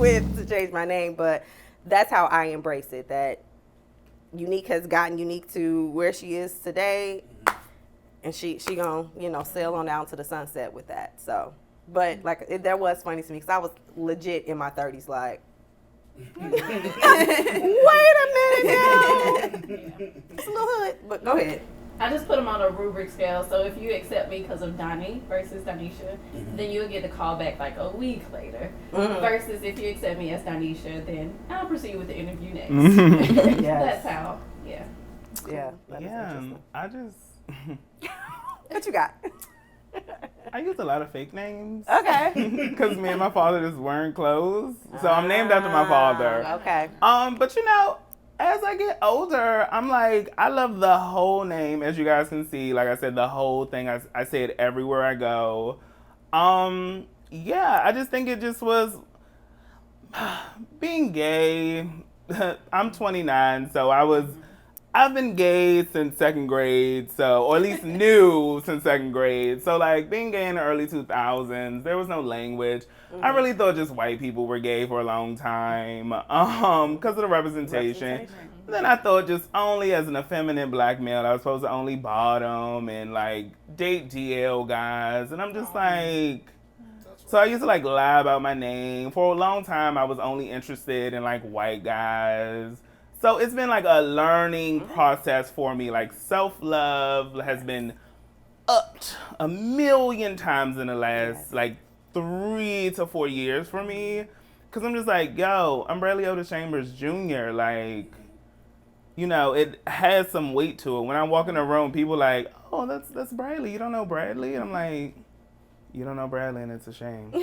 with to change my name, but that's how I embrace it. That Unique has gotten Unique to where she is today, and she gonna sail on down to the sunset with that. So, but that was funny to me because I was legit in my 30s, like. Wait a minute now. It's a little hood, but go ahead. I just put them on a rubric scale, so if you accept me because of Donnie versus Donisha, then you'll get the call back like a week later. Versus if you accept me as Donisha, then I'll proceed with the interview next. That's how, Yeah. I just... What you got? I use a lot of fake names. Okay. Because me and my father just weren't close. So I'm named after my father. Okay. But as I get older, I'm like, I love the whole name, as you guys can see. Like I said, the whole thing. I say it everywhere I go. I just think it just was being gay. I'm 29, so I've been gay since second grade, or at least new since second grade. So like being gay in the early 2000s, there was no language. I really thought just white people were gay for a long time because of the representation. Then I thought just only as an effeminate black male, I was supposed to only bottom and like date DL guys. And I'm just like, so I used to like lie about my name. For a long time, I was only interested in like white guys. So it's been like a learning process for me. Like self-love has been upped a million times in the last like 3 to 4 years for me. Cause I'm just like, yo, I'm Bradley Otis Chambers Jr. Like, it has some weight to it. When I walk in a room, people like, oh, that's Bradley. You don't know Bradley? And I'm like, you don't know Bradley, and it's a shame.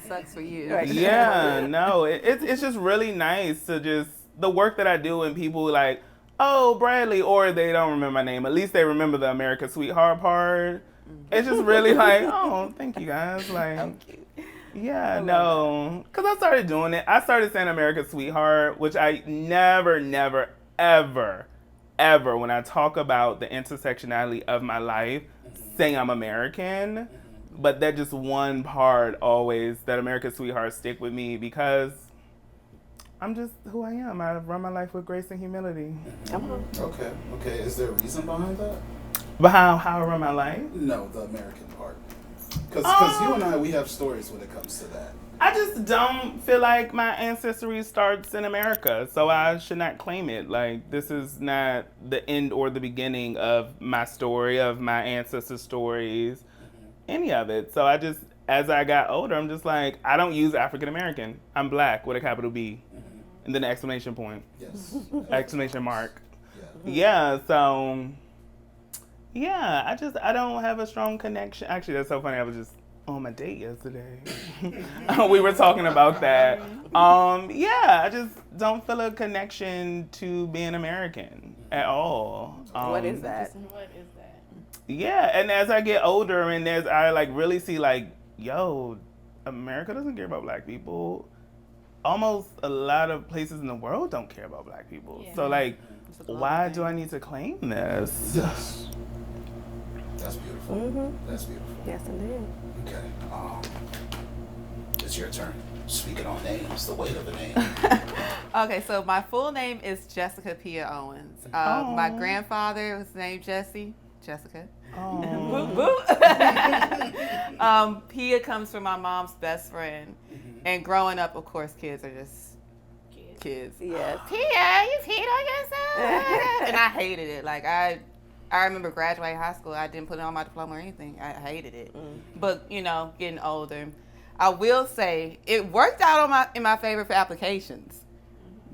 Sucks for you. Yeah, no, it's just really nice to just, the work that I do and people like, oh, Bradley, or they don't remember my name. At least they remember the America's Sweetheart part. It's just really like, oh, thank you guys. Like, yeah, no. Because I started doing it. I started saying America's Sweetheart, which I never, ever, when I talk about the intersectionality of my life, saying I'm American. But that just one part always, that America's Sweetheart stick with me because I'm just who I am. I run my life with grace and humility. Come on. Okay. Is there a reason behind that? But how I run my life? No, the American part. Because you and I, we have stories when it comes to that. I just don't feel like my ancestry starts in America, so I should not claim it. Like, this is not the end or the beginning of my story, of my ancestors' stories, any of it. So I just, as I got older, I'm just like, I don't use African American. I'm black with a capital B. And then the exclamation point. Yes. Exclamation mark. Yeah. So, I don't have a strong connection. Actually, that's so funny. I was just on my date yesterday. We were talking about that. I just don't feel a connection to being American at all. What is that? Yeah, and as I get older and as I like really see like, yo, America doesn't care about black people. Almost a lot of places in the world don't care about black people. Yeah. So like, why do I need to claim this? Yes. That's beautiful. That's beautiful. Yes, indeed. Okay. It's your turn. Speaking on names, the weight of a name. Okay, so my full name is Jessica Pia Owens. My grandfather was named Jessica. Pia comes from my mom's best friend. And growing up, of course, kids are just kids. Yes. Pia, you peed on yourself. And I hated it. Like, I remember graduating high school. I didn't put it on my diploma or anything. I hated it. But, getting older, I will say it worked out in my favor for applications.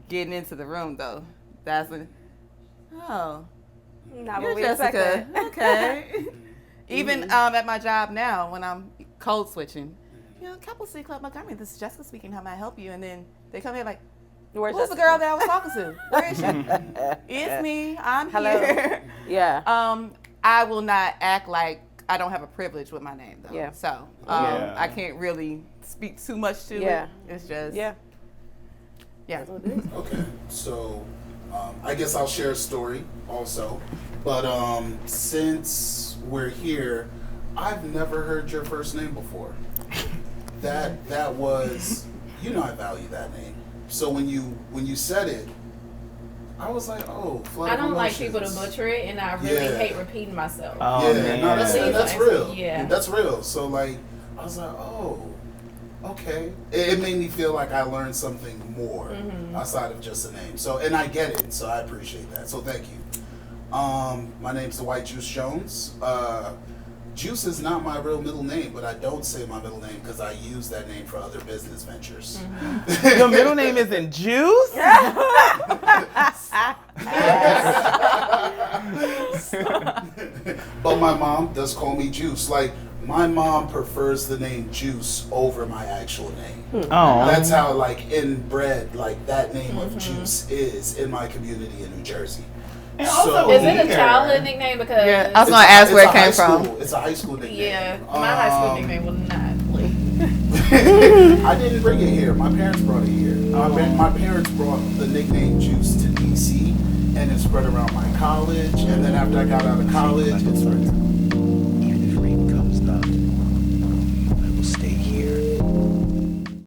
Getting into the room, though. That's when, you're Jessica. Okay. Even at my job now, when I'm code switching, Capital City Club Montgomery, this is Jessica speaking. How may I help you? And then they come in like, who's the girl that I was talking to? Where is she? It's me. I'm here. Yeah. I will not act like I don't have a privilege with my name, though. Yeah. So I can't really speak too much to it. It's just, yeah. Okay. So I guess I'll share a story also. But since we're here, I've never heard your first name before. That was you know I value that name. So when you said it, I was like, oh, flood I of don't like emotions. people to butcher it, and I really Yeah. hate repeating myself. Oh, Yeah, man. no, that's real. Yeah. That's real. So like, I was like, oh, okay. It made me feel like I learned something more outside of just a name. So, and I get it. So I appreciate that. So thank you. My name's Dwight Juice Jones. Juice is not my real middle name, but I don't say my middle name because I use that name for other business ventures. Your middle name isn't Juice? But my mom does call me Juice. Like, my mom prefers the name Juice over my actual name. Oh. That's how, like, inbred, like, that name of Juice is in my community in New Jersey. And also, Is it a here. childhood nickname? Because Yeah, I was gonna ask where it came from. It's a high school nickname. yeah, my high school nickname was not Lee. I didn't bring it here. My parents brought it here. My parents brought the nickname Juice to DC, and it spread around my college. And then after I got out of college, it spread.